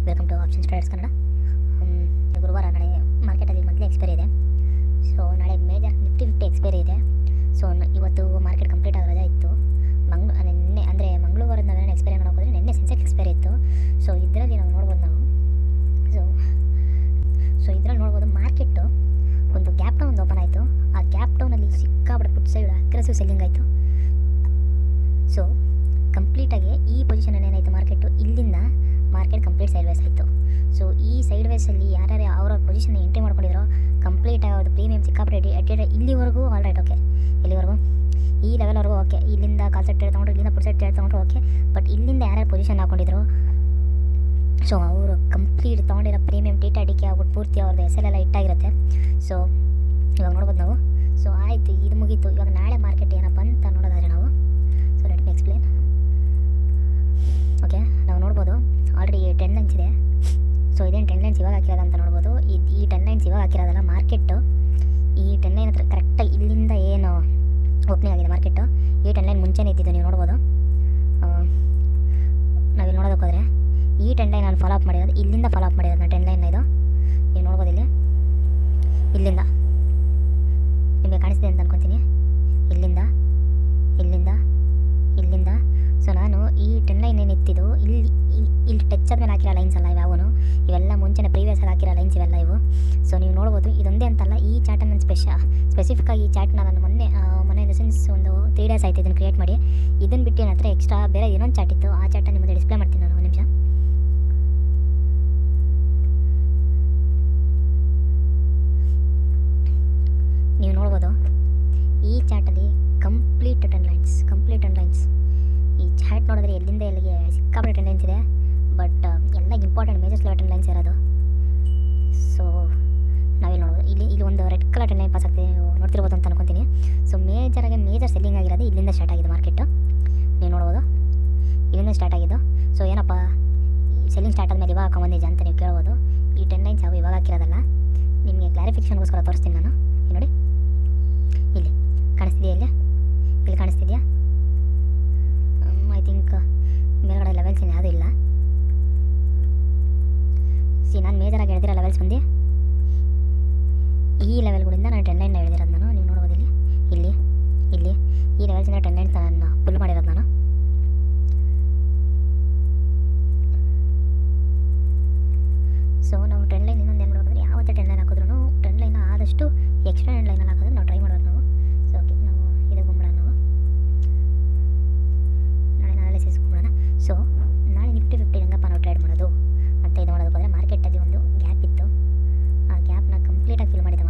Welcome to options traders Kannada. ಗುರುವಾರ ನಾಳೆ ಮಾರ್ಕೆಟಲ್ಲಿ ಮಂತ್ಲಿ ಎಕ್ಸ್ಪೈರಿ ಇದೆ. ಸೊ ನಾಳೆ ಮೇಜರ್ ನಿಫ್ಟಿ 50 ಎಕ್ಸ್ಪೈರಿ ಇದೆ. ಸೊ ಇವತ್ತು ಮಾರ್ಕೆಟ್ ಕಂಪ್ಲೀಟ್ ಆಗಿ ರಜೆ ಇತ್ತು. ನಿನ್ನೆ ಅಂದರೆ ಮಂಗಳವಾರದ ನಾವೇನು ಎಕ್ಸ್ಪೈರಿ ನೋಡೋಕೆ ನಿನ್ನೆ ಸೆನ್ಸೆಕ್ಸ್ ಎಕ್ಸ್ಪೈರಿ ಇತ್ತು. ಸೊ ಇದರಲ್ಲಿ ನಾವು ನೋಡ್ಬೋದು ಸೊ ಇದರಲ್ಲಿ ನೋಡ್ಬೋದು ಮಾರ್ಕೆಟು ಒಂದು ಗ್ಯಾಪ್ ಡೌನ್ ಓಪನ್ ಆಯಿತು. ಆ ಗ್ಯಾಪ್ ಡೌನಲ್ಲಿ ಸಿಕ್ಕಾಪಟ್ಟೆ ಪುಟ್ ಸೈಡ್ ಅಗ್ರೆಸಿವ್ ಸೆಲ್ಲಿಂಗ್ ಆಯಿತು. ಸೊ ಕಂಪ್ಲೀಟಾಗಿ ಈ ಪೊಸಿಷನಲ್ಲಿ ಏನಾಯಿತು, ಮಾರ್ಕೆಟು ಇಲ್ಲಿಂದ ಮಾರ್ಕೆಟ್ ಕಂಪ್ಲೀಟ್ ಸೈಡ್ ವೇಸ್ ಆಯಿತು. ಸೊ ಈ ಸೈಡ್ ವೇಸಲ್ಲಿ ಯಾರ್ಯಾರು ಅವ್ರವ್ರ ಪೊಸಿಷನ್ ಎಂಟ್ರಿ ಮಾಡ್ಕೊಂಡಿರೋ ಕಂಪ್ಲೀಟಾಗಿ ಅವ್ರದ್ದು ಪ್ರೀಮಿಯಮ್ ಸಿಕ್ಕಾಪಟ್ಟೆ ಇಲ್ಲಿವರೆಗೂ ಆಲ್ ರೈಟ್ ಓಕೆ, ಇಲ್ಲಿವರೆಗೂ ಈ ಲೆವೆಲ್ವರೆಗೂ ಓಕೆ. ಇಲ್ಲಿಂದ ಕಾಲ್ ಸೆಟ್ ತೊಗೊಂಡ್ರು, ಇಲ್ಲಿಂದ ಪುಟ್ ಸೆಟ್ ತೊಗೊಂಡ್ರು ಓಕೆ. ಬಟ್ ಇಲ್ಲಿಂದ ಯಾರ್ಯಾರು ಪೊಸಿಷನ್ ಹಾಕೊಂಡಿದ್ರು, ಸೊ ಅವರು ಕಂಪ್ಲೀಟ್ ತೊಗೊಂಡಿರೋ ಪ್ರೀಮಿಯಮ್ ಟಿಕೆ ಆಗ್ಬಿಟ್ಟು ಪೂರ್ತಿ ಅವ್ರದ್ದು ಹೆಸರೆಲ್ಲ ಇಟ್ಟಾಗಿರುತ್ತೆ. ಸೊ ಇವಾಗ ನೋಡ್ಬೋದು ನಾವು. ಸೊ ಆಯಿತು, ಇದು ಮುಗೀತು. ಇವಾಗ ನಾಳೆ ಮಾರ್ಕೆಟ್ ಏನಪ್ಪ ಅಂತ ನೋಡೋದಾದರೆ ನಾವು, so let me explain. Okay, ನಾವು ನೋಡ್ಬೋದು ಆಲ್ರೆಡಿ 10 ಲೈನ್ಸ್ ಇದೆ. ಸೊ ಇದೇನು 10 ಲೈನ್ಸ್ ಇವಾಗ ಹಾಕಿರೋದು ಅಂತ ನೋಡ್ಬೋದು. ಈ 10 ಲೈನ್ಸ್ ಇವಾಗ ಹಾಕಿರೋದಲ್ಲ, ಮಾರ್ಕೆಟು ಈ 10 ಲೈನ್ ಹತ್ರ ಕರೆಕ್ಟಾಗಿ ಇಲ್ಲಿಂದ ಏನು ಓಪನಿಂಗ್ ಆಗಿದೆ ಮಾರ್ಕೆಟು, ಈ 10 ಲೈನ್ ಮುಂಚೆನೇ ಇದ್ದಿದ್ದು ನೀವು ನೋಡ್ಬೋದು. ನಾವಿಲ್ಲಿ ನೋಡೋದಕ್ಕೆ ಹೋದರೆ ಈ 10 ಲೈನ್ ನಾನು ಫಾಲೋ ಅಪ್ ಮಾಡಿರೋದು, ಇಲ್ಲಿಂದ ಫಾಲೋ ಅಪ್ ಮಾಡಿರೋದು ನಾನು 10 ಲೈನ್ ಇದು ನೀವು ನೋಡ್ಬೋದು. ಇಲ್ಲಿಂದ ನಿಮಗೆ ಕಾಣಿಸ್ತಿದೆ ಅಂತ ಅನ್ಕೊತೀನಿ. ಇಲ್ಲಿಂದ ಸೊ ನಾನು ಈ 10 ಲೈನ್ ಏನಿತ್ತಿದ್ದು ಇಲ್ಲಿ ಟಚ್ ಆದ್ಮೇಲೆ ಹಾಕಿರೋ ಲೈನ್ಸ್ ಅಲ್ಲ ಇವ್ಯಾವೂ, ಇವೆಲ್ಲ ಮುಂಚೆನೇ ಪ್ರೀವಿಯಸ್ಸಾಗಿ ಹಾಕಿರೋ ಲೈನ್ಸ್ ಇವೆಲ್ಲ ಇವು. ಸೊ ನೀವು ನೋಡ್ಬೋದು, ಇದೊಂದೇ ಅಂತಲ್ಲ, ಈ ಚಾರ್ಟನ್ನು ನಾನು ಸ್ಪೆಸಿಫಿಕ್ಕಾಗಿ ಈ ಚಾರ್ಟ್ನ ನಾನು ಮೊನ್ನೆ ಇನ್ ದ ಸೆನ್ಸ್ ಒಂದು 3 ಡೇಸ್ ಆಯಿತು ಇದನ್ನು ಕ್ರಿಯೇಟ್ ಮಾಡಿ. ಇದನ್ನು ಬಿಟ್ಟು ನನ್ನ ಹತ್ರ ಎಕ್ಸ್ಟ್ರಾ ಬೇರೆ ಇನ್ನೊಂದು ಚಾರ್ಟ್ ಇತ್ತು, ಆ ಚಾರ್ಟನ್ನು ನಿಮ್ಮದು ಡಿಸ್ಪ್ಲೇ ಮಾಡ್ತೀನಿ ನಾನು ಒಂದು ನಿಮಿಷ. ನೀವು ನೋಡ್ಬೋದು ಈ ಚಾರ್ಟಲ್ಲಿ ಕಂಪ್ಲೀಟ್ 10 ಲೈನ್ಸ್. ಈ ಚಾರ್ಟ್ ನೋಡಿದ್ರೆ ಎಲ್ಲಿಂದ ಎಲ್ಲಿಗೆ ಸಿಕ್ಕಾಪಟ್ಟೆ 10 ಲೈನ್ಸ್ ಇದೆ. ಬಟ್ ಎಲ್ಲ ಇಂಪಾರ್ಟೆಂಟ್ ಮೇಜರ್ಸ್ ಲೆವೆಲ್ 10 ಲೈನ್ಸ್ ಇರೋದು. ಸೊ ನಾವಿಲ್ಲಿ ನೋಡ್ಬೋದು, ಇಲ್ಲಿ ಒಂದು ರೆಡ್ ಕಲರ್ 10 ಲೈನ್ ಪಾಸ್ ಆಗ್ತಿದೆ, ನೀವು ನೋಡ್ತಿರ್ಬೋದು ಅಂತ ಅನ್ಕೊತೀನಿ. ಸೊ ಮೇಜರ್ ಸೆಲ್ಲಿಂಗ್ ಆಗಿರೋದು ಇಲ್ಲಿಂದ ಸ್ಟಾರ್ಟ್ ಆಗಿದೆ ಮಾರ್ಕೆಟು. ನೀವು ನೋಡ್ಬೋದು ಇಲ್ಲಿಂದ ಸ್ಟಾರ್ಟ್ ಆಗಿದ್ದು. ಸೊ ಏನಪ್ಪ ಸೆಲ್ಲಿಂಗ್ ಸ್ಟಾರ್ಟ್ ಆದಮೇಲೆ ಇವಾಗ ಹಾಕೊಂಬಂದಿದ್ದೆ ಅಂತ ನೀವು ಕೇಳ್ಬೋದು. ಈ 10 ಲೈನ್ಸ್ ಯಾವ ಇವಾಗ ಹಾಕಿರೋದಲ್ಲ, ನಿಮಗೆ ಕ್ಲಾರಿಫಿಕೇಷನ್ಗೋಸ್ಕರ ತೋರಿಸ್ತೀನಿ ನಾನು. ನೋಡಿ ಇಲ್ಲಿ ಕಾಣಿಸ್ತಿದೆಯಾ, ಇಲ್ಲಿ ಕಾಣಿಸ್ತಿದೆಯಾ? ಐ ಥಿಂಕ್ ಮೇಲ್ಗಡೆ ಲೆವೆಲ್ಸ್ ಏನು ಯಾವುದೂ ಇಲ್ಲ. ನಾನು ಮೇಜರಾಗಿ ಎಳೆದಿರೋ ಲೆವೆಲ್ಸ್ ಬಂದು ಈ ಲೆವೆಲ್ಗಳಿಂದ ನಾನು 10 ಲೈನ್ ಎಳೆದಿರೋದು ನಾನು. ನೀವು ನೋಡ್ಬೋದು ಇಲ್ಲಿ ಈ ಲೆವೆಲ್ಸಿಂದ 10 ಲೈನ್ಸ್ ನಾನು ಫುಲ್ ಮಾಡಿರೋದು ನಾನು. ಸೊ ನಾವು 10 ಲೈನ್ ಇನ್ನೊಂದು ಏನು ಮಾಡಬೇಕಂದ್ರೆ, ಯಾವತ್ತೇ 10 ಲೈನ್ ಹಾಕಿದ್ರು 10 ಲೈನ್ ಆದಷ್ಟು ಎಕ್ಸ್ಟ್ರಾ 10 ಲೈನಲ್ಲಿ ಹಾಕೋದು ನಾವು ಟ್ರೈ ಮಾಡೋದು ನಾವು. ಸೊ ಓಕೆ, ನಾವು ಇದಕ್ಕೆ ಬಂದ್ಬಿಡೋಣ, ನಾವು ನಾಳೆ ಅನಾಲಿಸಿಸ್ ಹೋಗೋಣ. ಸೊ ನಾಳೆ ನಿಫ್ಟಿ 50 ಹೆಂಗಪ್ಪ ನಾವು ಟ್ರೇಡ್ ಮಾಡೋದು ಅಂತ ಇದು ಮಾಡೋದಕ್ಕೆ ಹೋದರೆ, ಮಾರ್ಕೆಟಲ್ಲಿ ಒಂದು ಗ್ಯಾಪ್ ಇತ್ತು, ಆ ಗ್ಯಾಪ್ನ ಕಂಪ್ಲೀಟಾಗಿ ಫಿಲ್ ಮಾಡಿದೆ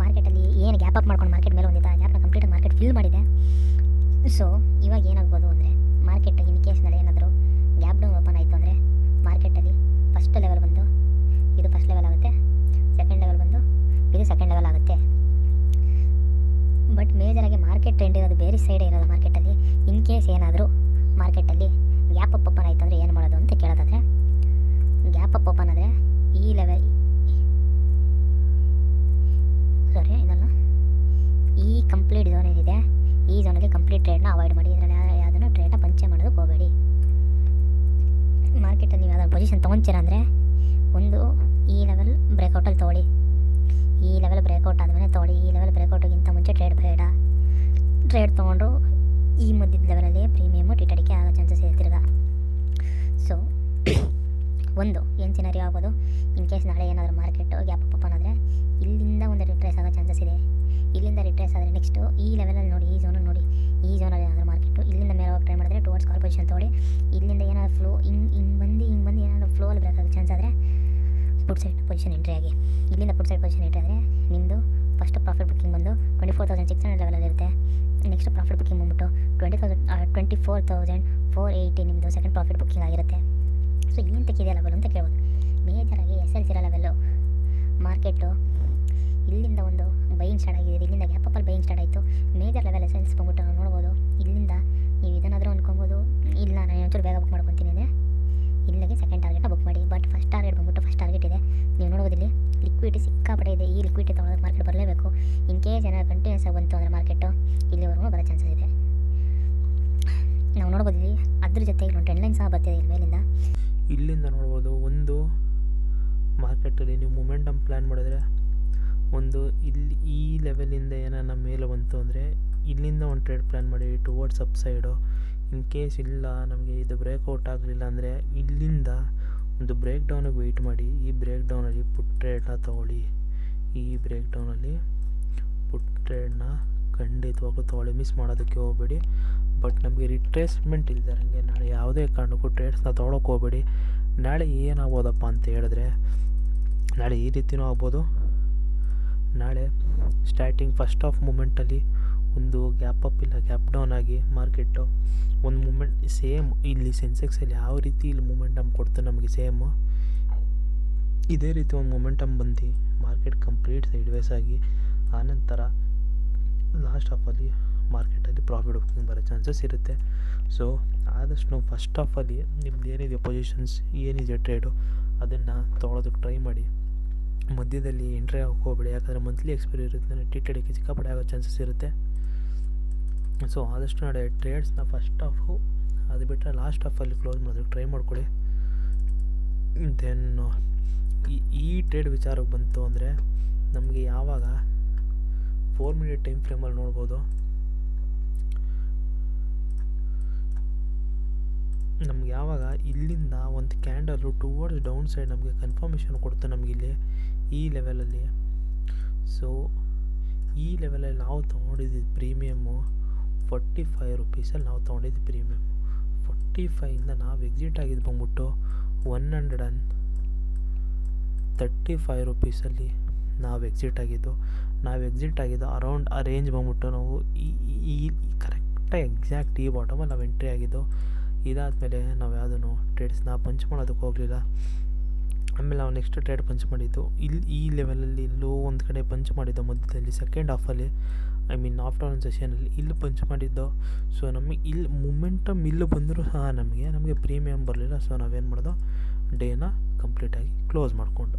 ಮಾರ್ಕೆಟಲ್ಲಿ ಏನು ಗ್ಯಾಪ್ ಅಪ್ ಮಾಡ್ಕೊಂಡು ಮಾರ್ಕೆಟ್ ಮೇಲೆ ಒಂದಿತ್ತು, ಆ ಗ್ಯಾಪ್ನ ಕಂಪ್ಲೀಟಾಗಿ ಮಾರ್ಕೆಟ್ ಫಿಲ್ ಮಾಡಿದೆ. ಸೊ ಇವಾಗ ಏನಾಗ್ಬೋದು ಅಂದರೆ, ಮಾರ್ಕೆಟ್ ಇನ್ ಕೇಸ್ನಲ್ಲಿ ಏನಾದರೂ ಗ್ಯಾಪ್ ಡೌನ್ ಓಪನ್ ಆಯಿತು ಅಂದರೆ, ಮಾರ್ಕೆಟಲ್ಲಿ ಫಸ್ಟ್ ಲೆವೆಲ್ ಬಂದು ಇದು ಫಸ್ಟ್ ಲೆವೆಲ್ ಆಗುತ್ತೆ, ಸೆಕೆಂಡ್ ಲೆವೆಲ್ ಬಂದು ಇದು ಸೆಕೆಂಡ್ ಲೆವೆಲ್ ಆಗುತ್ತೆ. ಬಟ್ ಮೇಜರಾಗಿ ಮಾರ್ಕೆಟ್ ಟ್ರೆಂಡ್ ಇರೋದು ಬೇರೆ ಸೈಡೇ ಇರೋದು ಮಾರ್ಕೆಟಲ್ಲಿ. ಇನ್ ಕೇಸ್ ಏನಾದರೂ ಮಾರ್ಕೆಟಲ್ಲಿ ಗ್ಯಾಪ್ ಅಪ್ ಓಪನ್ ಆಯಿತು ಅಂದರೆ ಏನು ಮಾಡೋದು ಅಂತ ಕೇಳೋದಾದರೆ, ಗ್ಯಾಪ್ ಅಪ್ ಓಪನ್ ಆದರೆ ಈ ಲೆವೆಲ್ ಇದಲ್ಲ, ಈ ಕಂಪ್ಲೀಟ್ ಝೋನ್ ಏನಿದೆ ಈ ಝೋನಲ್ಲಿ ಕಂಪ್ಲೀಟ್ ಟ್ರೇಡ್ನ ಅವಾಯ್ಡ್ ಮಾಡಿ. ಇದರಲ್ಲಿ ಯಾವುದನ್ನು ಟ್ರೇಡ್ನ ಪಂಚೆ ಮಾಡೋದಕ್ಕೆ ಹೋಗಬೇಡಿ. ಮಾರ್ಕೆಟಲ್ಲಿ ನೀವು ಯಾವುದಾದ್ರು ಪೊಸಿಷನ್ ತೊಗೊಳ್ತೀರ ಅಂದರೆ, ಒಂದು ಈ ಲೆವೆಲ್ ಬ್ರೇಕೌಟಲ್ಲಿ ತೊಗೊಳ್ಳಿ, ಈ ಲೆವೆಲ್ ಬ್ರೇಕೌಟ್ ಆದಮೇಲೆ ತೊಗೊಳ್ಳಿ. ಈ ಲೆವೆಲ್ ಬ್ರೇಕೌಟಿಗಿಂತ ಮುಂಚೆ ಟ್ರೇಡ್ ಬೇಡ. ಟ್ರೇಡ್ ತೊಗೊಂಡ್ರು ಈ ಮಧ್ಯದ ಲೆವೆಲಲ್ಲಿ ಪ್ರೀಮಿಯಮು ಟಿಕೆ ಆಗೋ ಚಾನ್ಸಸ್ ಇದೆ ತಿರ್ಗಾ. ಸೊ ಒಂದು ಏನು ಸಿನಾರಿಯೋ ಆಗ್ಬೋದು, ಇನ್ ಕೇಸ್ ನಾಳೆ ಏನಾದರೂ ಮಾರ್ಕೆಟು ಗ್ಯಾಪ್ ಅಪ್ ಓಪನ್ ಆದರೆ ಇಲ್ಲಿಂದ ಒಂದು ರಿಟ್ರೇಸ್ ಆಗೋ ಚಾನ್ಸಸ್ ಇದೆ. ಇಲ್ಲಿಂದ ರಿಟ್ರೇಸ್ ಆದರೆ ನೆಕ್ಸ್ಟು ಈ ಲೆವೆಲಲ್ಲಿ ನೋಡಿ, ಈ ಝೋನಲ್ಲಿ ನೋಡಿ, ಈ ಝೋನಲ್ಲಿ ಏನಾದರೂ ಮಾರ್ಕೆಟು ಇಲ್ಲಿಂದ ಮೇಲೆ ಹೋಗಿ ಟ್ರೈ ಮಾಡಿದ್ರೆ ಟುವರ್ಡ್ಸ್ ಕಾಲ್ ಪೊಸಿಷನ್ ತೊಗೊಳ್ಳಿ. ಇಲ್ಲಿಂದ ಏನಾದರೂ ಫ್ಲೋ ಹಿಂಗೆ ಬಂದು ಏನಾದರೂ ಫ್ಲೋ ಅಲ್ಲಿ ಬ್ರೇಕ್ ಆಗೋ ಚಾನ್ಸ್ ಆದರೆ ಪುಟ್ ಸೈಡ್ ಪೊಸಿಷನ್ ಎಂಟ್ರಿ ಆಗಿ. ಇಲ್ಲಿಂದ ಪುಟ್ ಸೈಡ್ ಪೊಸಿಷನ್ ಎಂಟ್ರಿ ಆದರೆ ನಿಮ್ಮದು ಫಸ್ಟ್ ಪ್ರಾಫಿಟ್ ಬುಕ್ಕಿಂಗ್ ಬಂದು 24,600 ಲೆವೆಲಲ್ಲಿ ಇರುತ್ತೆ. ನೆಕ್ಸ್ಟ್ ಪ್ರಾಫಿಟ್ ಬುಕ್ಕಿಂಗ್ ಬಂದ್ಬಿಟ್ಟು 24,480 ನಿಮ್ಮದು ಸೆಕೆಂಡ್ ಪ್ರಾಫಿಟ್ ಬುಕ್ಕಿಂಗ್ ಆಗಿರುತ್ತೆ. ಸೊ ಏನು ತೆಗಿದೆ ಲೆವೆಲ್ ಅಂತ ಕೇಳ್ಬೋದು. ಮೇಜರಾಗಿ SLC ಲೆವೆಲ್ಲು ಮಾರ್ಕೆಟು ಇಲ್ಲಿಂದ ಒಂದು ಬೈಯಿಂಗ್ ಸ್ಟಾರ್ಟ್ ಆಗಿದೆ, ಇಲ್ಲಿಂದ ಗ್ಯಾಪ್ ಅಪ್ಪಲ್ಲಿ ಬೈಯಿಂಗ್ ಸ್ಟಾರ್ಟ್ ಆಯಿತು. ಮೇಜರ್ ಲೆವೆಲ್ SLC ಬಂದ್ಬಿಟ್ಟು ನಾವು ನೋಡ್ಬೋದು. ಇಲ್ಲಿಂದ ನೀವು ಇದನ್ನಾದರೂ ಅಂದ್ಕೊಬೋದು, ಇಲ್ಲ ನಾನು ಒಂಚೂರು ಬೇಗ ಬುಕ್ ಮಾಡ್ಕೊತೀನಿ ಅಂದರೆ ಇಲ್ಲಿಗೆ ಸೆಕೆಂಡ್ ಟಾರ್ಗೆಟ್ನ ಬುಕ್ ಮಾಡಿ. ಬಟ್ ಫಸ್ಟ್ ಟಾರ್ಗೆಟ್ ಬಂದ್ಬಿಟ್ಟು ಫಸ್ಟ್ ಟಾರ್ಗೆಟ್ ಇದೆ, ನೀವು ನೋಡ್ಬೋದು ಇಲ್ಲಿ ಲಿಕ್ವಿಡಿಟಿ ಸಿಕ್ಕಾಪಟ್ಟೆ ಇದೆ. ಈ ಲಿಕ್ವಿಡಿಟಿ ತೊಗೊಳೋದಕ್ಕೆ ಮಾರ್ಕೆಟ್ ಬರಲೇಬೇಕು. ಇನ್ ಕೇಸ್ ಏನಾದ್ರು ಕಂಟಿನ್ಯೂಸ್ ಆಗಿ ಬಂತು ಅಂದರೆ ಮಾರ್ಕೆಟು ಇಲ್ಲಿವರೆಗೂ ಬರೋ ಚಾನ್ಸಸ್ ಇದೆ. ನಾವು ನೋಡ್ಬೋದು ಇಲ್ಲಿ ಅದ್ರ ಜೊತೆ ಇಲ್ಲೊಂದು ಟ್ರೆಂಡ್ ಲೈನ್ ಸಹ ಬರ್ತಿದೆ ಇಲ್ಲಿ ಮೇಲಿಂದ. ಇಲ್ಲಿಂದ ನೋಡ್ಬೋದು ಒಂದು ಮಾರ್ಕೆಟಲ್ಲಿ ನೀವು ಮೊಮೆಂಟಮ್ ಪ್ಲ್ಯಾನ್ ಮಾಡಿದ್ರೆ ಒಂದು ಇಲ್ಲಿ ಈ ಲೆವೆಲಿಂದ ಏನಾರ ಮೇಲೆ ಬಂತು ಅಂದರೆ ಇಲ್ಲಿಂದ ಒಂದು ಟ್ರೇಡ್ ಪ್ಲ್ಯಾನ್ ಮಾಡಿ towards up side. In case ಇಲ್ಲ ನಮಗೆ ಇದು ಬ್ರೇಕ್ಔಟ್ ಆಗಲಿಲ್ಲ ಅಂದರೆ ಇಲ್ಲಿಂದ ಒಂದು ಬ್ರೇಕ್ ಡೌನಿಗೆ ವೆಯ್ಟ್ ಮಾಡಿ. ಈ ಬ್ರೇಕ್ ಡೌನಲ್ಲಿ ಪುಟ್ ಟ್ರೇಡ್ನ ತೊಗೊಳ್ಳಿ. ಈ ಬ್ರೇಕ್ ಡೌನಲ್ಲಿ ಪುಟ್ ಟ್ರೇಡ್ನ ಖಂಡಿತವಾಗ್ಲೂ ತೊಗೊಳ್ಳಿ, ಮಿಸ್ ಮಾಡೋದಕ್ಕೆ ಹೋಗಬೇಡಿ. ಬಟ್ ನಮಗೆ ರಿಟ್ರೇಸ್ಮೆಂಟ್ ಇಲ್ದಿರಂಗೆ ನಾಳೆ ಯಾವುದೇ ಕಾರಣಕ್ಕೂ ಟ್ರೇಡ್ಸ್ನ ತೊಗೊಳಕ್ಕೆ ಹೋಗಬೇಡಿ. ನಾಳೆ ಏನಾಗ್ಬೋದಪ್ಪ ಅಂತ ಹೇಳಿದ್ರೆ ನಾಳೆ ಈ ರೀತಿಯೂ ಆಗ್ಬೋದು. ನಾಳೆ ಸ್ಟಾರ್ಟಿಂಗ್ ಫಸ್ಟ್ ಆಫ್ ಮೂಮೆಂಟಲ್ಲಿ ಒಂದು ಗ್ಯಾಪ್ ಅಪ್ ಇಲ್ಲ ಗ್ಯಾಪ್ ಡೌನ್ ಆಗಿ ಮಾರ್ಕೆಟು ಒಂದು ಮೂಮೆಂಟ್ ಸೇಮ್ ಇಲ್ಲಿ ಸೆನ್ಸೆಕ್ಸಲ್ಲಿ ಯಾವ ರೀತಿ ಇಲ್ಲಿ ಮೂಮೆಂಟಮ್ ಕೊಡ್ತು ನಮಗೆ ಸೇಮು ಇದೇ ರೀತಿ ಒಂದು ಮೊಮೆಂಟಮ್ ಬಂದು ಮಾರ್ಕೆಟ್ ಕಂಪ್ಲೀಟ್ ಸೈಡ್ವೇಸ್ ಆಗಿ ಆನಂತರ ಲಾಸ್ಟ್ ಹಾಫಲ್ಲಿ ಮಾರ್ಕೆಟಲ್ಲಿ ಪ್ರಾಫಿಟ್ ಬುಕ್ಕಿಂಗ್ ಬರೋ ಚಾನ್ಸಸ್ ಇರುತ್ತೆ. ಸೊ ಆದಷ್ಟು ನಾವು ಫಸ್ಟ್ ಹಾಫಲ್ಲಿ ನಿಮ್ದು ಏನಿದೆ ಪೊಸಿಷನ್ಸ್ ಏನಿದೆ ಟ್ರೇಡು ಅದನ್ನು ತೊಗೊಳೋದಕ್ಕೆ ಟ್ರೈ ಮಾಡಿ. ಮಧ್ಯದಲ್ಲಿ ಎಂಟ್ರಿ ಆಗೋಕೆ ಹೋಗಬೇಡಿ, ಯಾಕಂದರೆ ಮಂತ್ಲಿ ಎಕ್ಸ್ಪೈರಿ ಇರುತ್ತೆ, ಟಿಟಿಡಿಗೆ ಸಿಕ್ಕಾಪಟ್ಟೆ ಆಗೋ ಚಾನ್ಸಸ್ ಇರುತ್ತೆ. ಸೊ ಆದಷ್ಟು ನಾಳೆ ಟ್ರೇಡ್ಸ್ನ ಫಸ್ಟ್ ಹಾಫು ಅದು ಬಿಟ್ಟರೆ ಲಾಸ್ಟ್ ಹಾಫಲ್ಲಿ ಕ್ಲೋಸ್ ಮಾಡೋದಕ್ಕೆ ಟ್ರೈ ಮಾಡ್ಕೊಳ್ಳಿ. ದೆನ್ ಈ ಟ್ರೇಡ್ ವಿಚಾರಕ್ಕೆ ಬಂತು ಅಂದರೆ ನಮಗೆ ಯಾವಾಗ 4 ಮಿನಿಟ್ ಟೈಮ್ ಫ್ರೇಮಲ್ಲಿ ನೋಡ್ಬೋದು, ನಮ್ಗೆ ಯಾವಾಗ ಇಲ್ಲಿಂದ ಒಂದು ಕ್ಯಾಂಡಲು ಟುವರ್ಡ್ಸ್ ಡೌನ್ ಸೈಡ್ ನಮಗೆ ಕನ್ಫರ್ಮೇಷನ್ ಕೊಡುತ್ತೆ ನಮಗಿಲ್ಲಿ ಈ ಲೆವೆಲಲ್ಲಿ. ಸೊ ಈ ಲೆವೆಲಲ್ಲಿ ನಾವು ತೊಗೊಂಡಿದ್ದು ಪ್ರೀಮಿಯಮ್ಮು 45 ರುಪೀಸಲ್ಲಿ ನಾವು ತೊಗೊಂಡಿದ್ದು ಪ್ರೀಮಿಯಮ್. 45ಇಂದ ನಾವು ಎಕ್ಸಿಟ್ ಆಗಿದ್ದು ಬಂದ್ಬಿಟ್ಟು 135 ರುಪೀಸಲ್ಲಿ ನಾವು ಎಕ್ಸಿಟ್ ಆಗಿದ್ದು ಅರೌಂಡ್ ಆ ರೇಂಜ್ ಬಂದ್ಬಿಟ್ಟು ನಾವು ಈ ಕರೆಕ್ಟಾಗಿ ಎಕ್ಸಾಕ್ಟ್ ಈ ಬಾಟಮಲ್ಲಿ ನಾವು ಎಂಟ್ರಿ ಆಗಿದ್ದು. ಇದಾದಮೇಲೆ ನಾವು ಯಾವುದೂ ಟ್ರೇಡ್ಸ್ನ ಪಂಚ್ ಮಾಡೋದಕ್ಕೆ ಹೋಗಲಿಲ್ಲ. ಆಮೇಲೆ ನಾವು ನೆಕ್ಸ್ಟ್ ಟ್ರೇಡ್ ಪಂಚ್ ಮಾಡಿದ್ದು ಈ ಲೆವೆಲಲ್ಲಿ ಇಲ್ಲೂ ಒಂದು ಕಡೆ ಪಂಚ್ ಮಾಡಿದ್ದು ಮಧ್ಯದಲ್ಲಿ ಸೆಕೆಂಡ್ ಹಾಫಲ್ಲಿ, ಐ ಮೀನ್ ಆಫ್ಟರ್ನೂನ್ ಸೆಷನಲ್ಲಿ ಇಲ್ಲಿ ಪಂಚ್ ಮಾಡಿದ್ದು. ಸೊ ನಮಗೆ ಇಲ್ಲಿ ಮೊಮೆಂಟಮ್ ಇಲ್ಲಿ ಬಂದರೂ ಸಹ ನಮಗೆ ಪ್ರೀಮಿಯಮ್ ಬರಲಿಲ್ಲ. ಸೊ ನಾವೇನು ಮಾಡೋದು, ಡೇನ ಕಂಪ್ಲೀಟಾಗಿ ಕ್ಲೋಸ್ ಮಾಡಿಕೊಂಡು.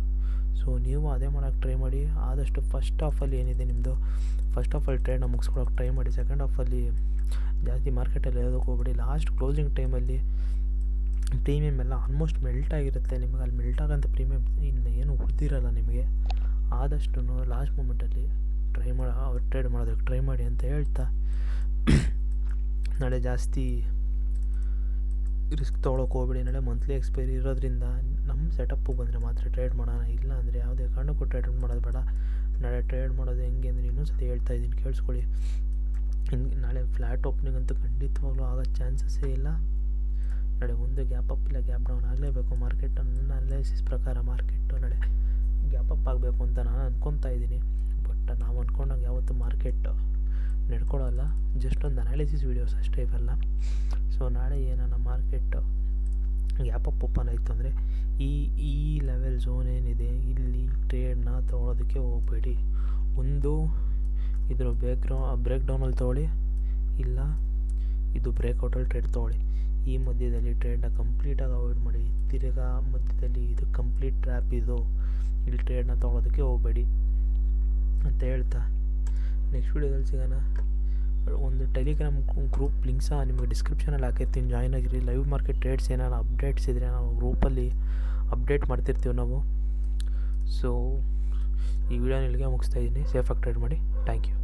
ಸೊ ನೀವು ಅದೇ ಮಾಡೋಕ್ಕೆ ಟ್ರೈ ಮಾಡಿ. ಆದಷ್ಟು ಫಸ್ಟ್ ಹಾಫಲ್ಲಿ ಏನಿದೆ ನಿಮ್ಮದು ಫಸ್ಟ್ ಹಾಫಲ್ಲಿ ಟ್ರೇಡ್ನ ಮುಗಿಸ್ಕೊಳಕ್ಕೆ ಟ್ರೈ ಮಾಡಿ. ಸೆಕೆಂಡ್ ಹಾಫಲ್ಲಿ ಜಾಸ್ತಿ ಮಾರ್ಕೆಟಲ್ಲಿ ಹೇಳೋದಕ್ಕೆ ಹೋಗ್ಬೇಡಿ. ಲಾಸ್ಟ್ ಕ್ಲೋಸಿಂಗ್ ಟೈಮಲ್ಲಿ ಪ್ರೀಮಿಯಮ್ ಎಲ್ಲ ಆಲ್ಮೋಸ್ಟ್ ಮೆಲ್ಟ್ ಆಗಿರುತ್ತೆ. ನಿಮಗೆ ಅಲ್ಲಿ ಮೆಲ್ಟ್ ಆಗೋಂಥ ಪ್ರೀಮಿಯಮ್ ಇನ್ನು ಏನು ಉಳಿದಿರಲ್ಲ ನಿಮಗೆ. ಆದಷ್ಟು ಲಾಸ್ಟ್ ಮೂಮೆಂಟಲ್ಲಿ ಟ್ರೇಡ್ ಮಾಡೋದಕ್ಕೆ ಟ್ರೈ ಮಾಡಿ ಅಂತ ಹೇಳ್ತಾ, ನಾಳೆ ಜಾಸ್ತಿ ರಿಸ್ಕ್ ತೊಗೊಳಕ್ಕೆ ಹೋಗ್ಬೇಡಿ. ನಾಳೆ ಮಂತ್ಲಿ ಎಕ್ಸ್ಪೈರಿ ಇರೋದ್ರಿಂದ ನಮ್ಮ ಸೆಟಪ್ಪು ಬಂದರೆ ಮಾತ್ರ ಟ್ರೇಡ್ ಮಾಡೋಣ, ಇಲ್ಲ ಅಂದರೆ ಯಾವುದೇ ಕಾರಣಕ್ಕೂ ಟ್ರೇಡ್ ಮಾಡೋದು ಬೇಡ. ನಾಳೆ ಟ್ರೇಡ್ ಮಾಡೋದು ಹೆಂಗೆ ಅಂದರೆ ಇನ್ನೊಂದು ಸತಿ ಹೇಳ್ತಾ ಇದ್ದೀನಿ, ಕೇಳಿಸ್ಕೊಳ್ಳಿ. ನಾಳೆ ಫ್ಲ್ಯಾಟ್ ಓಪನಿಂಗ್ ಅಂತೂ ಖಂಡಿತವಾಗ್ಲೂ ಆಗೋ ಚಾನ್ಸಸ್ಸೇ ಇಲ್ಲ. ನಾಳೆ ಒಂದು ಗ್ಯಾಪ್ ಅಪ್ ಇಲ್ಲ ಗ್ಯಾಪ್ ಡೌನ್ ಆಗಲೇಬೇಕು. ಮಾರ್ಕೆಟ್ ನನ್ನ ಅನಾಲಿಸಿಸ್ ಪ್ರಕಾರ ಮಾರ್ಕೆಟು ನಾಳೆ ಗ್ಯಾಪ್ ಅಪ್ ಆಗಬೇಕು ಅಂತ ನಾನು ಅಂದ್ಕೊತಾ ಇದ್ದೀನಿ. ಬಟ್ ನಾವು ಅಂದ್ಕೊಂಡಾಗ ಯಾವತ್ತೂ ಮಾರ್ಕೆಟ್ ನಡ್ಕೊಳ್ಳೋಲ್ಲ, ಜಸ್ಟ್ ಒಂದು ಅನಾಲಿಸಿಸ್ ವೀಡಿಯೋಸ್ ಅಷ್ಟೇ ಇವೆಲ್ಲ. ಸೊ ನಾಳೆ ಏನಾನ ಮಾರ್ಕೆಟ್ ಗ್ಯಾಪ್ ಅಪ್ ಓಪನ್ ಆಯಿತು ಅಂದರೆ ಈ ಲೆವೆಲ್ ಝೋನ್ ಏನಿದೆ ಇಲ್ಲಿ ಟ್ರೇಡ್ನ ತೊಗೊಳೋದಕ್ಕೆ ಹೋಗಬೇಡಿ. ಒಂದು ಇದ್ರ ಬ್ರೇಕ್ ಡೌನಲ್ಲಿ ತೊಗೊಳ್ಳಿ, ಇಲ್ಲ ಇದು ಬ್ರೇಕ್ಔಟಲ್ಲಿ ಟ್ರೇಡ್ ತೊಗೊಳ್ಳಿ. ಈ ಮಧ್ಯದಲ್ಲಿ ಟ್ರೇಡ್ನ ಕಂಪ್ಲೀಟಾಗಿ ಅವಾಯ್ಡ್ ಮಾಡಿ. ತಿರ್ಗಾ ಮಧ್ಯದಲ್ಲಿ ಇದು ಕಂಪ್ಲೀಟ್ ಟ್ರ್ಯಾಪ್, ಇದು ಇಲ್ಲಿ ಟ್ರೇಡ್ನ ತೊಗೊಳೋದಕ್ಕೆ ಹೋಗಬೇಡಿ ಅಂತ ಹೇಳ್ತಾ ನೆಕ್ಸ್ಟ್ ವೀಡಿಯೋದಲ್ಲಿ ಸಿಗೋಣ. ಒಂದು ಟೆಲಿಗ್ರಾಮ್ ಗ್ರೂಪ್ ಲಿಂಕ್ ಸಹ ನಿಮಗೆ ಡಿಸ್ಕ್ರಿಪ್ಷನಲ್ಲಿ ಹಾಕಿರ್ತೀನಿ, ಜಾಯ್ನ್ ಆಗಿರಿ. ಲೈವ್ ಮಾರ್ಕೆಟ್ ಟ್ರೇಡ್ಸ್ ಏನಾರು ಅಪ್ಡೇಟ್ಸ್ ಇದ್ದರೆ ನಾವು ಗ್ರೂಪಲ್ಲಿ ಅಪ್ಡೇಟ್ ಮಾಡ್ತಿರ್ತೀವಿ ನಾವು. ಸೊ ಈ ವಿಡಿಯೋನ ಇಲ್ಲಿಗೆ ಮುಗಿಸ್ತಾ ಇದ್ದೀನಿ. ಸೇಫಾಗಿ ಟ್ರೇಡ್ ಮಾಡಿ. Thank you.